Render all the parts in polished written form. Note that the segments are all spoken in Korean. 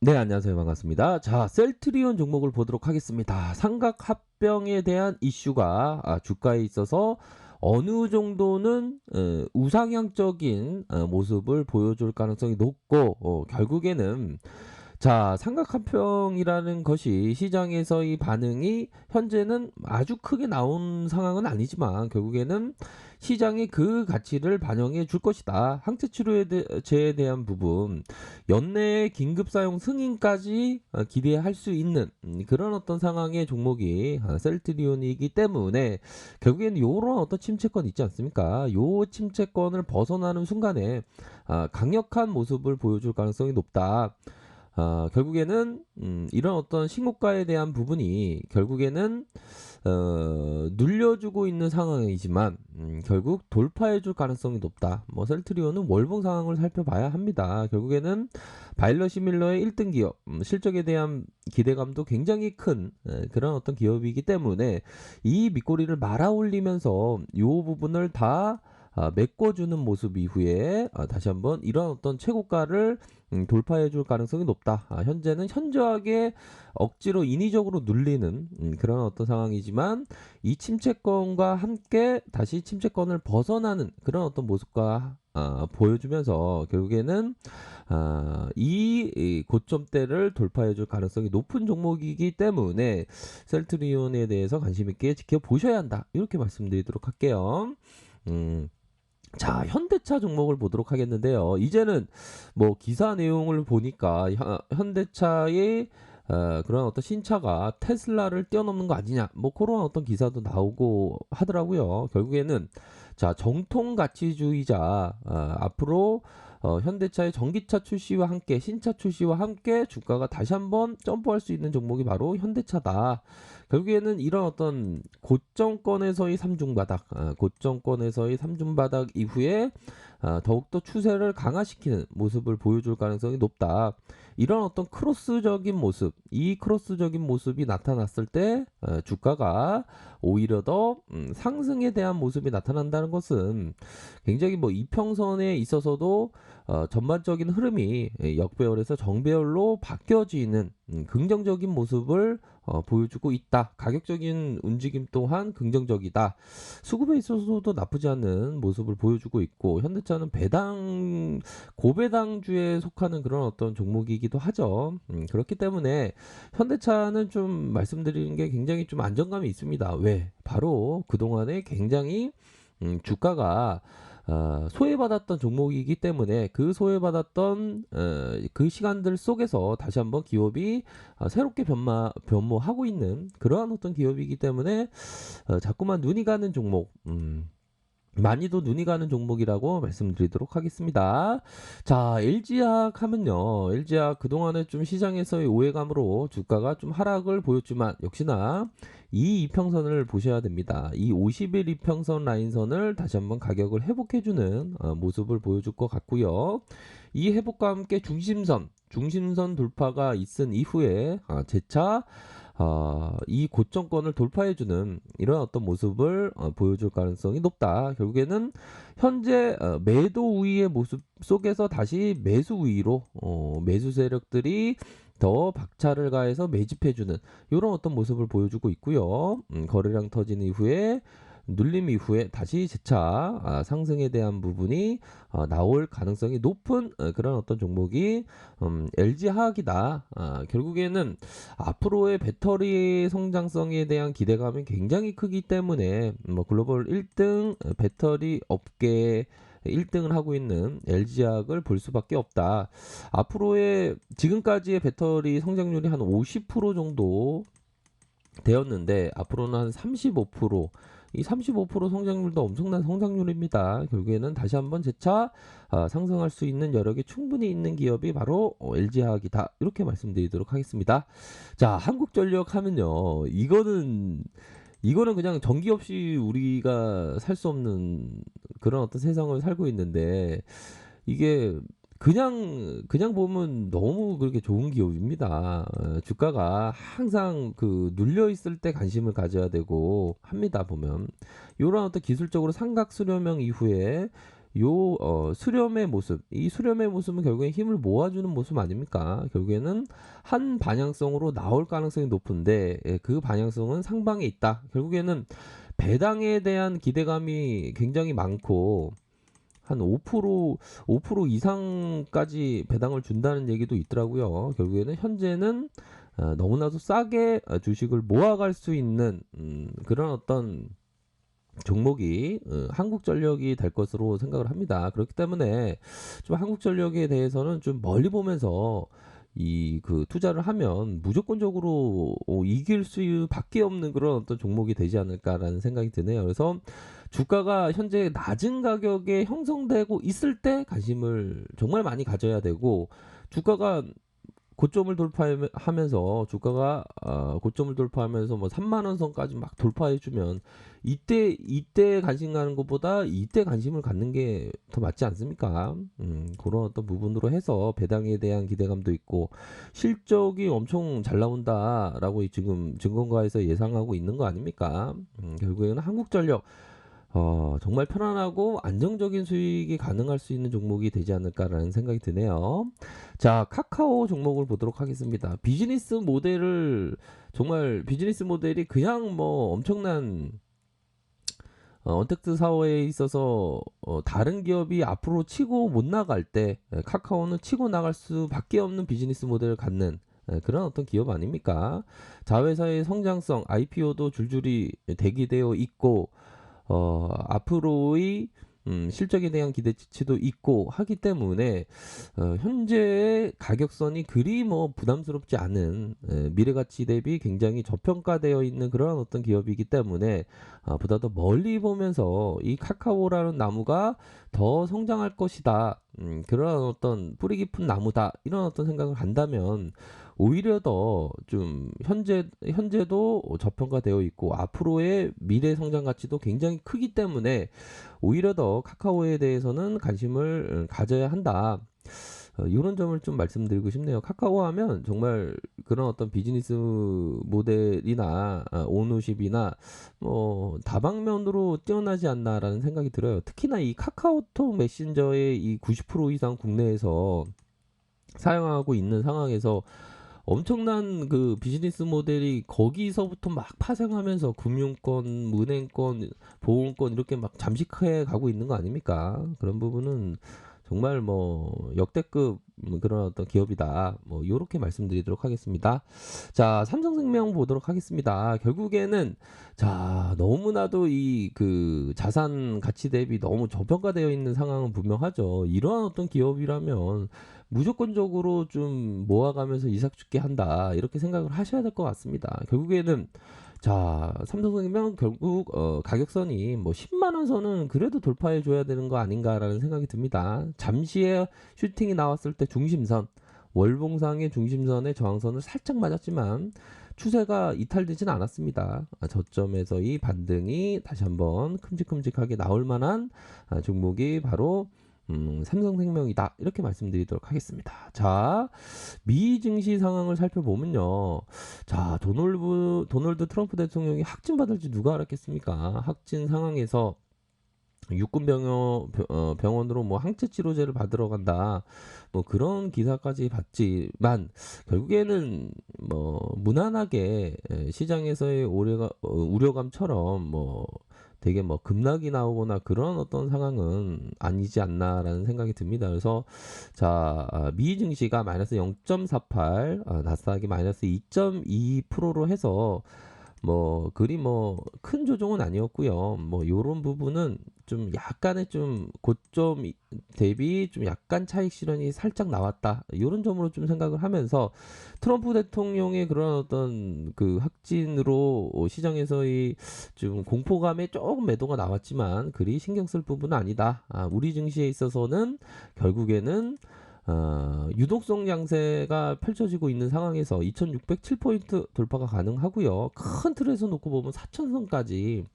네, 안녕하세요. 반갑습니다. 자, 셀트리온 종목을 보도록 하겠습니다. 삼각합병에 대한 이슈가 주가에 있어서 어느 정도는 우상향적인 모습을 보여줄 가능성이 높고, 결국에는 자, 삼각한평이라는 것이 시장에서의 반응이 현재는 아주 크게 나온 상황은 아니지만 결국에는 시장이 그 가치를 반영해 줄 것이다. 항체 치료제에 대한 부분, 연내에 긴급 사용 승인까지 기대할 수 있는 그런 어떤 상황의 종목이 셀트리온이기 때문에 결국에는 요런 어떤 침체권 있지 않습니까? 요 침체권을 벗어나는 순간에 강력한 모습을 보여줄 가능성이 높다. 결국에는 이런 어떤 신고가에 대한 부분이 결국에는 눌려주고 있는 상황이지만 결국 돌파해줄 가능성이 높다. 뭐 셀트리온은 월봉 상황을 살펴봐야 합니다. 결국에는 바이러 시밀러의 1등 기업, 실적에 대한 기대감도 굉장히 큰 그런 어떤 기업이기 때문에 이 밑꼬리를 말아 올리면서 이 부분을 다 메꿔주는 모습 이후에 다시 한번 이런 어떤 최고가를 돌파해 줄 가능성이 높다. 현재는 현저하게 억지로 인위적으로 눌리는 그런 어떤 상황이지만 이 침체권과 함께 다시 침체권을 벗어나는 그런 어떤 모습과 보여주면서 결국에는 이 고점대를 돌파해 줄 가능성이 높은 종목이기 때문에 셀트리온에 대해서 관심 있게 지켜보셔야 한다. 이렇게 말씀드리도록 할게요. 음. 자, 현대차 종목을 보도록 하겠는데요. 이제는 뭐 기사 내용을 보니까 현대차의 그런 어떤 신차가 테슬라를 뛰어넘는 거 아니냐, 뭐 그런 어떤 기사도 나오고 하더라고요. 결국에는 자, 정통 가치주의자, 앞으로 현대차의 전기차 출시와 함께 신차 출시와 함께 주가가 다시 한번 점프할 수 있는 종목이 바로 현대차다. 결국에는 이런 어떤 고점권에서의 삼중바닥, 고점권에서의 삼중바닥 이후에 더욱더 추세를 강화시키는 모습을 보여줄 가능성이 높다. 이런 어떤 크로스적인 모습, 이 크로스적인 모습이 나타났을 때 주가가 오히려 더 상승에 대한 모습이 나타난다는 것은 굉장히 뭐 이평선에 있어서도 전반적인 흐름이 역배열에서 정배열로 바뀌어지는 긍정적인 모습을 보여주고 있다. 가격적인 움직임 또한 긍정적이다. 수급에 있어서도 나쁘지 않은 모습을 보여주고 있고 현대차는 배당 고배당주에 속하는 그런 어떤 종목이기도 하죠. 그렇기 때문에 현대차는 좀 말씀드리는 게 굉장히 좀 안정감이 있습니다. 왜? 바로 그동안에 굉장히 주가가 소외받았던 종목이기 때문에 그 소외받았던 그 시간들 속에서 다시 한번 기업이 새롭게 변모하고 있는 그러한 어떤 기업이기 때문에 자꾸만 눈이 가는 종목, 많이도 눈이 가는 종목이라고 말씀드리도록 하겠습니다. 자, LG화학 하면요. LG화학 그동안에 좀 시장에서의 오해감으로 주가가 좀 하락을 보였지만 역시나 이 이평선을 보셔야 됩니다. 이 50일 이평선 라인선을 다시 한번 가격을 회복해주는 모습을 보여줄 것 같고요. 이 회복과 함께 중심선 돌파가 있은 이후에 재차 이 고점권을 돌파해주는 이런 어떤 모습을 보여줄 가능성이 높다. 결국에는 현재 매도 우위의 모습 속에서 다시 매수 우위로 매수 세력들이 더 박차를 가해서 매집해주는 이런 어떤 모습을 보여주고 있고요. 거래량 터진 이후에 눌림 이후에 다시 재차 상승에 대한 부분이 나올 가능성이 높은 그런 어떤 종목이 LG화학이다. 결국에는 앞으로의 배터리 성장성에 대한 기대감이 굉장히 크기 때문에 뭐 글로벌 1등 배터리 업계 1등을 하고 있는 LG화학을 볼 수밖에 없다. 앞으로의 지금까지의 배터리 성장률이 한 50% 정도 되었는데 앞으로는 한 35%, 이 35% 성장률도 엄청난 성장률입니다. 결국에는 다시 한번 재차 상승할 수 있는 여력이 충분히 있는 기업이 바로 LG화학이다. 이렇게 말씀드리도록 하겠습니다. 자, 한국전력 하면요. 이거는 그냥 전기 없이 우리가 살 수 없는 그런 어떤 세상을 살고 있는데 이게 그냥 보면 너무 그렇게 좋은 기업입니다. 주가가 항상 그 눌려 있을 때 관심을 가져야 되고 합니다. 보면 요런 어떤 기술적으로 삼각 수렴형 이후에 요 수렴의 모습, 이 수렴의 모습은 결국엔 힘을 모아주는 모습 아닙니까? 결국에는 한 방향성으로 나올 가능성이 높은데 예, 그 방향성은 상방에 있다. 결국에는 배당에 대한 기대감이 굉장히 많고 한 5% 이상까지 배당을 준다는 얘기도 있더라고요. 결국에는 현재는 너무나도 싸게 주식을 모아갈 수 있는 그런 어떤 종목이 한국전력이 될 것으로 생각을 합니다. 그렇기 때문에 좀 한국전력에 대해서는 좀 멀리 보면서 이 그 투자를 하면 무조건적으로 이길 수밖에 없는 그런 어떤 종목이 되지 않을까라는 생각이 드네요. 그래서 주가가 현재 낮은 가격에 형성되고 있을 때 관심을 정말 많이 가져야 되고 주가가 고점을 돌파하면서 주가가 고점을 돌파하면서 뭐 3만 원 선까지 막 돌파해 주면 이때 관심 가는 것보다 이때 관심을 갖는 게 더 맞지 않습니까? 그런 어떤 부분으로 해서 배당에 대한 기대감도 있고 실적이 엄청 잘 나온다라고 지금 증권가에서 예상하고 있는 거 아닙니까? 결국에는 한국전력 정말 편안하고 안정적인 수익이 가능할 수 있는 종목이 되지 않을까라는 생각이 드네요. 자, 카카오 종목을 보도록 하겠습니다. 비즈니스 모델이 그냥 뭐 엄청난 언택트 사업에 있어서 다른 기업이 앞으로 치고 못 나갈 때 카카오는 치고 나갈 수밖에 없는 비즈니스 모델을 갖는 그런 어떤 기업 아닙니까? 자회사의 성장성, IPO도 줄줄이 대기되어 있고 앞으로의 실적에 대한 기대치도 있고 하기 때문에 현재의 가격선이 그리 뭐 부담스럽지 않은 미래 가치 대비 굉장히 저평가되어 있는 그런 어떤 기업이기 때문에 보다 더 멀리 보면서 이 카카오라는 나무가 더 성장할 것이다. 그런 어떤 뿌리 깊은 나무다. 이런 어떤 생각을 한다면 오히려 더 좀 현재도 저평가되어 있고 앞으로의 미래 성장 가치도 굉장히 크기 때문에 오히려 더 카카오에 대해서는 관심을 가져야 한다. 이런 점을 좀 말씀드리고 싶네요. 카카오 하면 정말 그런 어떤 비즈니스 모델이나 오너십이나 뭐 다방면으로 뛰어나지 않나라는 생각이 들어요. 특히나 이 카카오톡 메신저의 이 90% 이상 국내에서 사용하고 있는 상황에서 엄청난 그 비즈니스 모델이 거기서부터 막 파생하면서 금융권, 은행권, 보험권 이렇게 막 잠식해 가고 있는 거 아닙니까? 그런 부분은 정말 뭐 역대급 그런 어떤 기업이다. 뭐 요렇게 말씀드리도록 하겠습니다. 자, 삼성생명 보도록 하겠습니다. 결국에는 자, 너무나도 이 그 자산 가치 대비 너무 저평가되어 있는 상황은 분명하죠. 이러한 어떤 기업이라면 무조건적으로 좀 모아가면서 이삭 죽게 한다. 이렇게 생각을 하셔야 될 것 같습니다. 결국에는 자, 삼성생명 결국 가격선이 뭐 10만 원 선은 그래도 돌파해 줘야 되는 거 아닌가라는 생각이 듭니다. 잠시의 슈팅이 나왔을 때 중심선, 월봉상의 중심선의 저항선을 살짝 맞았지만 추세가 이탈되지는 않았습니다. 저점에서의 반등이 다시 한번 큼직큼직하게 나올 만한 종목이 바로 삼성생명이다. 이렇게 말씀드리도록 하겠습니다. 자, 미 증시 상황을 살펴보면요. 자, 도널드 트럼프 대통령이 확진받을지 누가 알았겠습니까? 확진 상황에서 육군 병원으로 뭐 항체 치료제를 받으러 간다. 뭐 그런 기사까지 봤지만 결국에는 뭐 무난하게 시장에서의 우려감처럼 뭐 되게 뭐 급락이 나오거나 그런 어떤 상황은 아니지 않나라는 생각이 듭니다. 그래서 자, 미 증시가 마이너스 0.48, 나스닥이 마이너스 2.2%로 해서 뭐 그리 뭐 큰 조정은 아니었고요. 뭐 요런 부분은 좀 약간의 좀 고점 대비 좀 약간 차익 실현이 살짝 나왔다. 요런 점으로 좀 생각을 하면서 트럼프 대통령의 그런 어떤 그 확진으로 시장에서의 좀 공포감에 조금 매도가 나왔지만 그리 신경 쓸 부분은 아니다. 우리 증시에 있어서는 결국에는 유동성 양세가 펼쳐지고 있는 상황에서 2607포인트 돌파가 가능하고요. 큰 틀에서 놓고 보면 4천선까지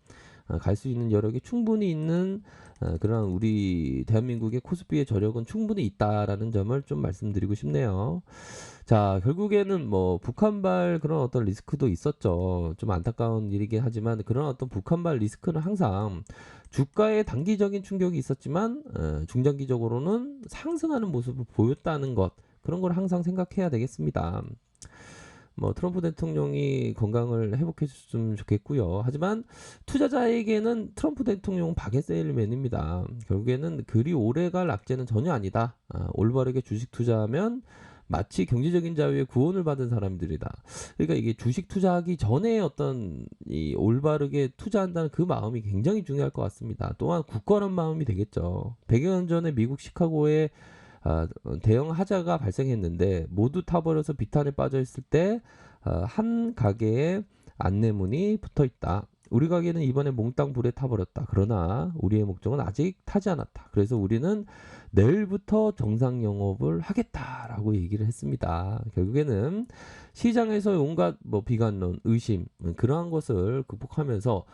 갈 수 있는 여력이 충분히 있는 그런 우리 대한민국의 코스피의 저력은 충분히 있다라는 점을 좀 말씀드리고 싶네요. 자, 결국에는 뭐 북한발 그런 어떤 리스크도 있었죠. 좀 안타까운 일이긴 하지만 그런 어떤 북한발 리스크는 항상 주가에 단기적인 충격이 있었지만 중장기적으로는 상승하는 모습을 보였다는 것, 그런 걸 항상 생각해야 되겠습니다. 뭐 트럼프 대통령이 건강을 회복해 줬으면 좋겠고요. 하지만 투자자에게는 트럼프 대통령은 박앤 세일맨입니다. 결국에는 그리 오래갈 악재는 전혀 아니다. 올바르게 주식 투자하면 마치 경제적인 자유의 구원을 받은 사람들이다. 그러니까 이게 주식 투자하기 전에 어떤 이 올바르게 투자한다는 그 마음이 굉장히 중요할 것 같습니다. 또한 굳건한 마음이 되겠죠. 100여 년 전에 미국 시카고에 대형 하자가 발생했는데 모두 타버려서 비탄에 빠져 있을 때 한 가게에 안내문이 붙어 있다. 우리 가게는 이번에 몽땅 불에 타버렸다. 그러나 우리의 목적은 아직 타지 않았다. 그래서 우리는 내일부터 정상 영업을 하겠다라고 얘기를 했습니다. 결국에는 시장에서 온갖 뭐 비관론, 의심 그러한 것을 극복하면서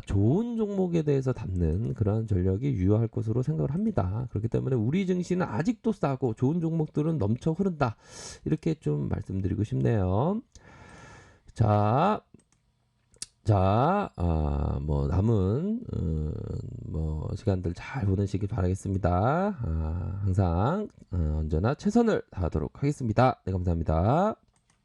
좋은 종목에 대해서 담는 그러한 전략이 유효할 것으로 생각을 합니다. 그렇기 때문에 우리 증시는 아직도 싸고 좋은 종목들은 넘쳐 흐른다. 이렇게 좀 말씀드리고 싶네요. 자, 뭐 남은 뭐 시간들 잘 보내시길 바라겠습니다. 항상 언제나 최선을 다하도록 하겠습니다. 네, 감사합니다.